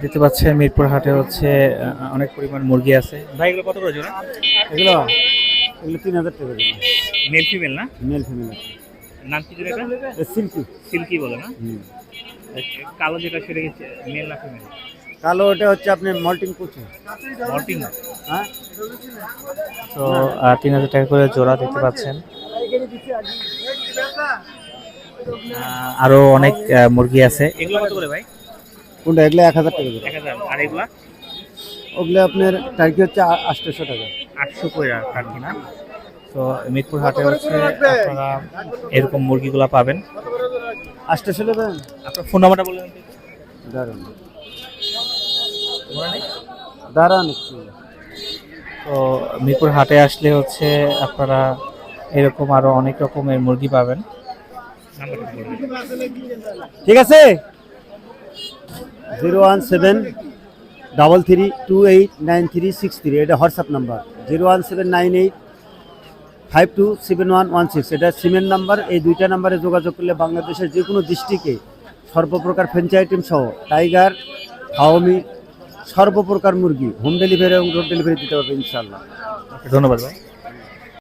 দেখতে পাচ্ছেন মিরপুর হাটে হচ্ছে অনেক পরিমাণ মুরগি আছে। ভাই এগুলো কত করে জোড়া? এগুলো এগুলো 3000 টাকা জোড়া। মেল ফিমেল না? মেল ফিমেল আছে। নাম কি যেটা? সিল্কি। সিল্কি বলে না? কালো যেটা সেটা কি মেল না ফিমেল? কালো ওটা হচ্ছে আপনি মল্টিং কুচি। মল্টিং। হ্যাঁ, তো 3000 টাকা করে জোড়া দেখতে পাচ্ছেন। আরো অনেক মুরগি আছে। এগুলো কত করে ভাই? কোনটা? এগুলো 1000 টাকা জোড়া। 1000। আর এগুলা? ওগুলো আপনার টার্কি হচ্ছে 800 টাকা। 800 করে টার্কি না? তো মিরপুর হাটে হচ্ছে আপনারা এরকম মুরগিগুলা পাবেন। 800 নেবেন? আপনার ফোন নাম্বারটা বলবেন তো? দাঁড়ান মনে নেই? দাঁড়ান একটু। তো মিরপুর হাটে আসলে হচ্ছে আপনারা এরকম আরো অনেক রকমের মুরগি পাবেন। নাম্বারটা বলবেন। ঠিক আছে, 01733289363। এটা হোয়াটসঅ্যাপ নাম্বার। 01798527116। এটা সিমের নাম্বার। এই দুইটা নাম্বারে যোগাযোগ করলে বাংলাদেশের যে কোনো ডিস্ট্রিক্টে সর্বপ্রকার ফ্র্যাঞ্চাইজি আইটেম সহ টাইগার, হাওমি, সর্বপ্রকার মুরগি হোম ডেলিভারি এবং রোড ডেলিভারি দিতে পারবে ইনশাআল্লাহ। ধন্যবাদ ভাই।